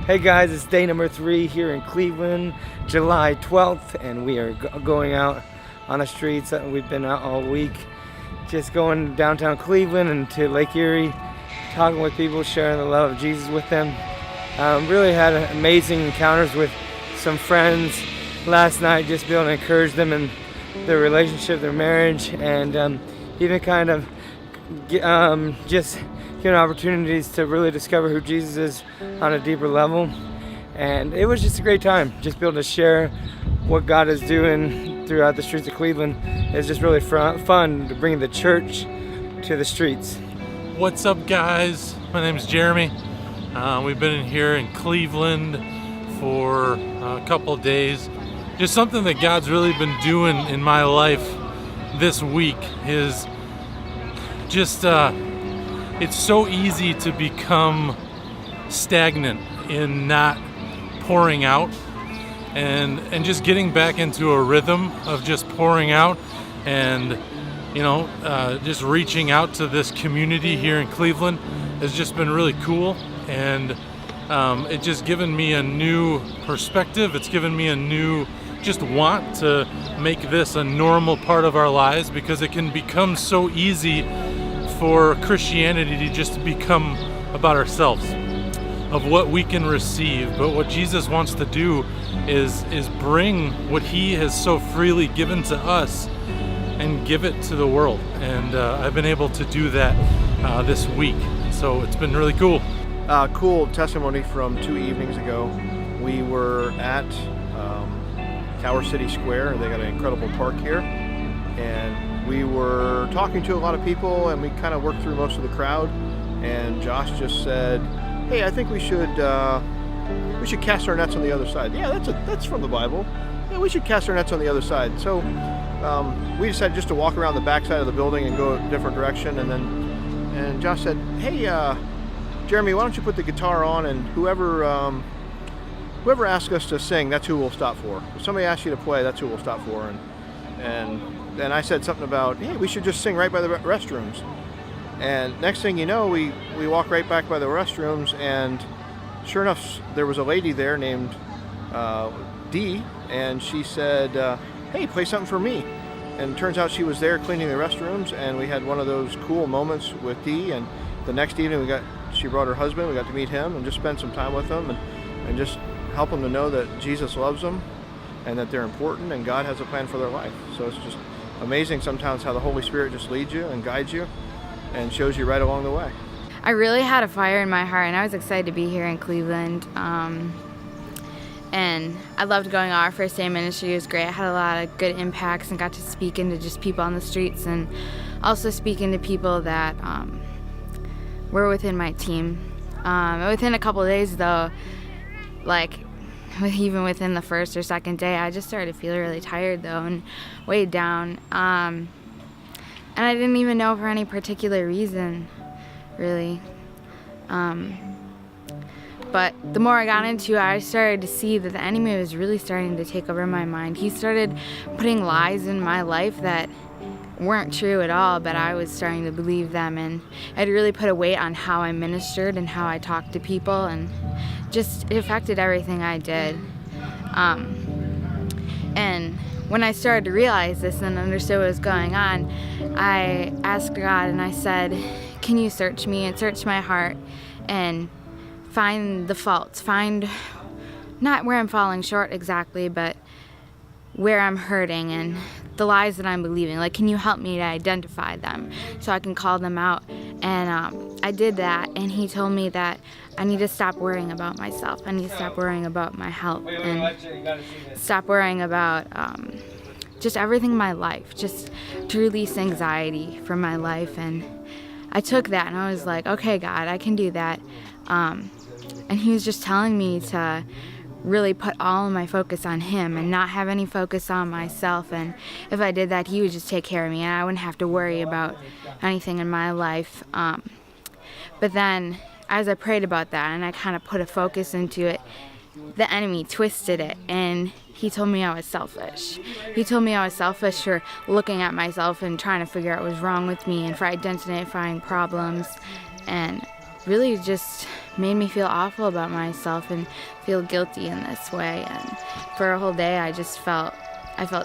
Hey guys, it's day number 3 here in Cleveland, July 12th, and we are going out on the streets. We've been out all week, just going downtown Cleveland and to Lake Erie, talking with people, sharing the love of Jesus with them. Really had amazing encounters with some friends last night, just being able to encourage them in their relationship, their marriage, and even kind of just giving opportunities to really discover who Jesus is on a deeper level. And it was just a great time, just be able to share what God is doing throughout the streets of Cleveland. It's just really fun to bring the church to the streets. What's up, guys? My name's Jeremy. We've been in here in Cleveland for a couple of days. Just something that God's really been doing in my life this week is just it's so easy to become stagnant in not pouring out and just getting back into a rhythm of just pouring out and just reaching out to this community here in Cleveland has just been really cool, and it's just given me a new perspective. It's given me a new just want to make this a normal part of our lives, because it can become so easy for Christianity to just become about ourselves, of what we can receive. But what Jesus wants to do is bring what he has so freely given to us and give it to the world. And I've been able to do that this week. So it's been really cool. Cool testimony from 2 evenings ago. We were at Tower City Square. They got an incredible park here. And we were talking to a lot of people, and we kind of worked through most of the crowd. And Josh just said, "Hey, I think we should cast our nets on the other side." Yeah, that's from the Bible. Yeah, we should cast our nets on the other side. So we decided just to walk around the back side of the building and go a different direction. And Josh said, "Hey, Jeremy, why don't you put the guitar on, and whoever asks us to sing, that's who we'll stop for. If somebody asks you to play, that's who we'll stop for." And then I said something about, "Hey, we should just sing right by the restrooms." And next thing you know, we walk right back by the restrooms, and sure enough, there was a lady there named Dee, and she said, "Hey, play something for me." And it turns out she was there cleaning the restrooms, and we had one of those cool moments with Dee. And the next evening, she brought her husband. We got to meet him and just spend some time with them, and just help them to know that Jesus loves them and that they're important and God has a plan for their life. So it's just amazing sometimes how the Holy Spirit just leads you and guides you and shows you right along the way. I really had a fire in my heart, and I was excited to be here in Cleveland. And I loved going on. Our first day of ministry. It was great. I had a lot of good impacts and got to speak into just people on the streets, and also speaking to people that were within my team. Within a couple of days, though, even within the first or second day, I just started to feel really tired, though, and weighed down. And I didn't even know for any particular reason, really. But the more I got into it, I started to see that the enemy was really starting to take over my mind. He started putting lies in my life that weren't true at all, but I was starting to believe them, and it really put a weight on how I ministered and how I talked to people, and just it affected everything I did. And when I started to realize this and understood what was going on, I asked God, and I said, "Can you search me and search my heart and find the faults, find not where I'm falling short exactly, but where I'm hurting and the lies that I'm believing. Can you help me to identify them so I can call them out?" And I did that, and he told me that I need to stop worrying about myself. I need to stop worrying about my health and stop worrying about just everything in my life, just to release anxiety from my life. And I took that, and I was like, "Okay, God, I can do that." And he was just telling me to really put all of my focus on him and not have any focus on myself. And if I did that, he would just take care of me, and I wouldn't have to worry about anything in my life. But then as I prayed about that and I kind of put a focus into it, the enemy twisted it, and he told me I was selfish. He told me I was selfish for looking at myself and trying to figure out what was wrong with me, and for identifying problems, and really just made me feel awful about myself and feel guilty in this way. And for a whole day, I felt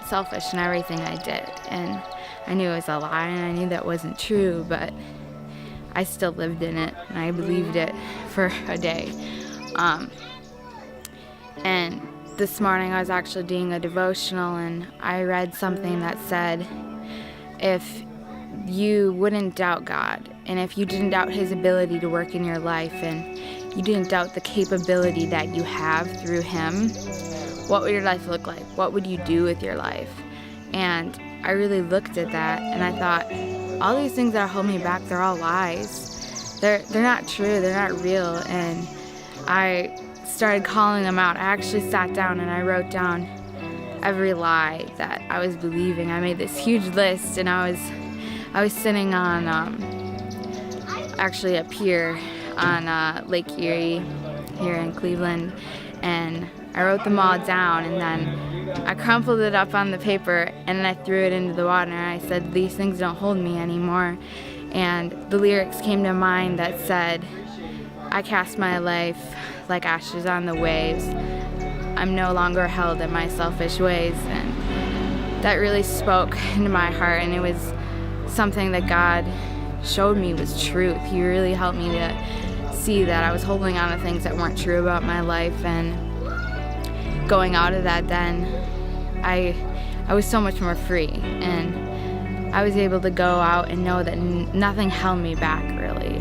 selfish in everything I did. And I knew it was a lie, and I knew that wasn't true, but I still lived in it, and I believed it for a day. And this morning I was actually doing a devotional, and I read something that said, if you wouldn't doubt God, and if you didn't doubt His ability to work in your life, and you didn't doubt the capability that you have through Him, what would your life look like? What would you do with your life? And I really looked at that, and I thought, all these things that hold me back, they're all lies. They're not true, they're not real. And I started calling them out. I actually sat down and I wrote down every lie that I was believing. I made this huge list, and I was sitting on actually a pier on Lake Erie here in Cleveland, and I wrote them all down, and then I crumpled it up on the paper, and then I threw it into the water, and I said, these things don't hold me anymore. And the lyrics came to mind that said, I cast my life like ashes on the waves. I'm no longer held in my selfish ways. And that really spoke into my heart, and it was something that God showed me was truth. He really helped me to see that I was holding on to things that weren't true about my life. And going out of that, then I was so much more free, and I was able to go out and know that nothing held me back, really.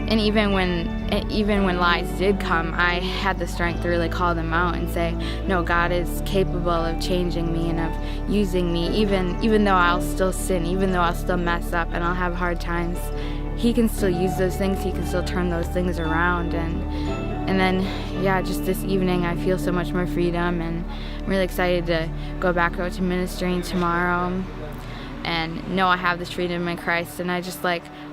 And even when lies did come, I had the strength to really call them out and say, no, God is capable of changing me and of using me, even though I'll still sin, even though I'll still mess up and I'll have hard times. He can still use those things. He can still turn those things around. And then, yeah, just this evening I feel so much more freedom, and I'm really excited to go back out to ministering tomorrow and know I have this freedom in Christ. And I just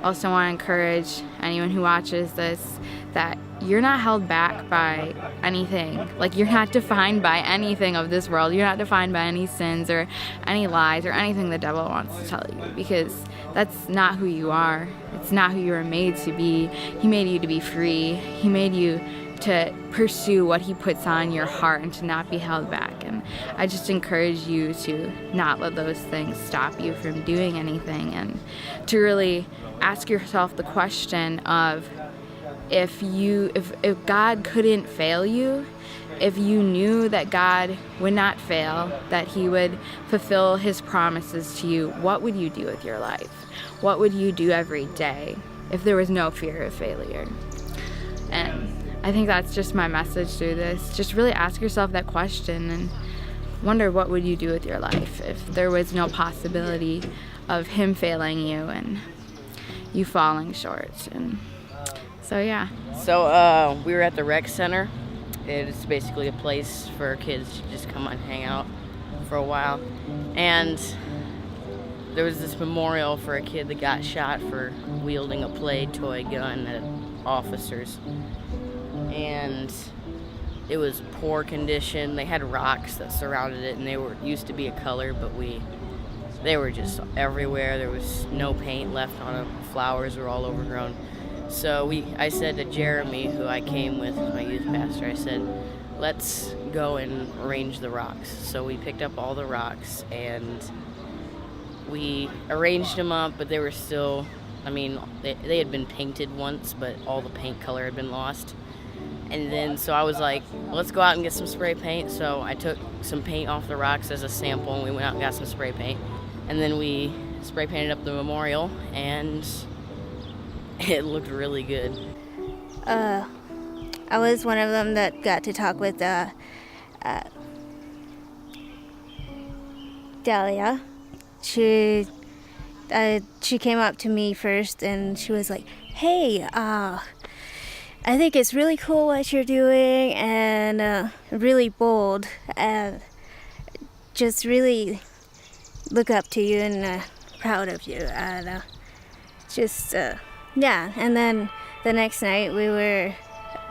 also want to encourage anyone who watches this that you're not held back by anything. You're not defined by anything of this world. You're not defined by any sins or any lies or anything the devil wants to tell you, because that's not who you are. It's not who you were made to be. He made you to be free. He made you to pursue what He puts on your heart and to not be held back. And I just encourage you to not let those things stop you from doing anything, and to really ask yourself the question of, if God couldn't fail you, if you knew that God would not fail, that He would fulfill His promises to you, what would you do with your life? What would you do every day if there was no fear of failure? And I think that's just my message through this. Just really ask yourself that question and wonder, what would you do with your life if there was no possibility of Him failing you and you falling short? And so, yeah. So we were at the rec center. It's basically a place for kids to just come and hang out for a while. And there was this memorial for a kid that got shot for wielding a play toy gun at officers. And it was poor condition. They had rocks that surrounded it, and they used to be a color, but they were just everywhere. There was no paint left on them. Flowers were all overgrown. So I said to Jeremy, who I came with as my youth pastor, I said, let's go and arrange the rocks. So we picked up all the rocks and we arranged them up, but they were still, they had been painted once, but all the paint color had been lost. And then so I was like, let's go out and get some spray paint. So I took some paint off the rocks as a sample, and we went out and got some spray paint. And then we spray painted up the memorial, and it looked really good. I was one of them that got to talk with Dahlia. She came up to me first, and she was like, hey, I think it's really cool what you're doing, and really bold, and just really look up to you and proud of you, and yeah. And then the next night we were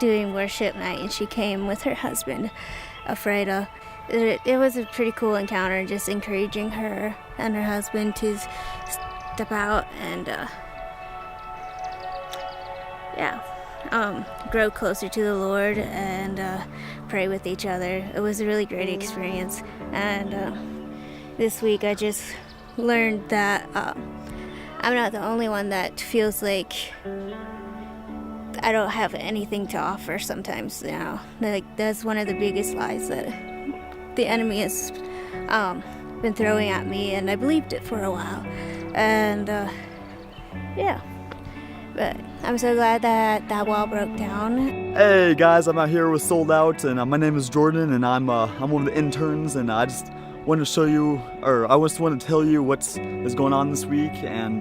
doing worship night, and she came with her husband, Alfredo. It was a pretty cool encounter, just encouraging her and her husband to step out, and yeah. grow closer to the Lord and pray with each other. It was a really great experience. And this week I just learned that I'm not the only one that feels like I don't have anything to offer sometimes now. Like, that's one of the biggest lies that the enemy has been throwing at me, and I believed it for a while. And yeah, but I'm so glad that that wall broke down. Hey guys, I'm out here with Sold Out, and my name is Jordan, and I'm one of the interns, and I just wanted to show you, or I just want to tell you what is going on this week. And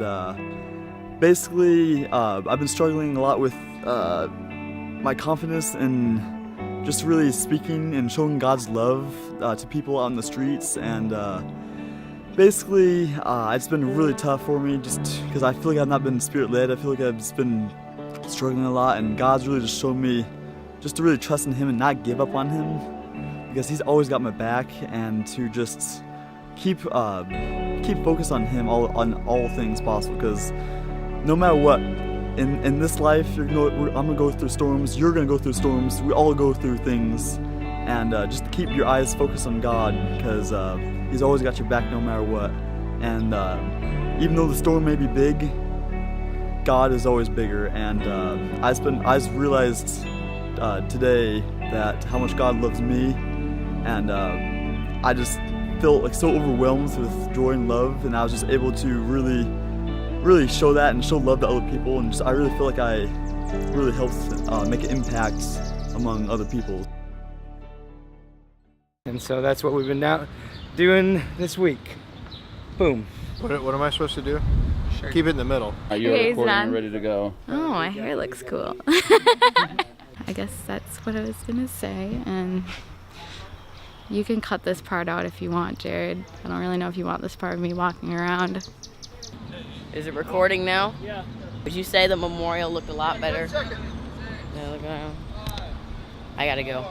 basically, I've been struggling a lot with my confidence in just really speaking and showing God's love to people out in the streets. And basically, it's been really tough for me just because I feel like I've not been Spirit-led. I feel like I've just been struggling a lot, and God's really just shown me just to really trust in Him and not give up on Him, because He's always got my back, and to just keep focused on Him on all things possible, because no matter what, in this life, I'm gonna go through storms, you're gonna go through storms, we all go through things, and just keep your eyes focused on God, because He's always got your back no matter what. And even though the storm may be big, God is always bigger. And I just realized today that how much God loves me, and I just felt like so overwhelmed with joy and love, and I was just able to really show that and show love to other people, and I really feel like I really helped make an impact among other people. And so that's what we've been doing this week. Boom. What am I supposed to do? Sure. Keep it in the middle. You're Okay, recording Zan. and ready to go. Oh, my hair looks cool. I guess that's what I was gonna say, and you can cut this part out if you want, Jared. I don't really know if you want this part of me walking around. Is it recording now? Yeah. Would you say the memorial looked a lot better? Yeah, look around. I gotta go.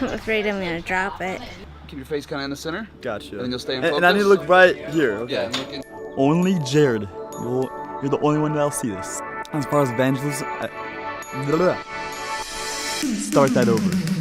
I'm afraid I'm gonna drop it. Keep your face kind of in the center. Gotcha. And then you'll stay in focus. And I need to look right here. Okay. Yeah. Looking. Only Jared. You're the only one that'll see this. As far as evangelism, start that over.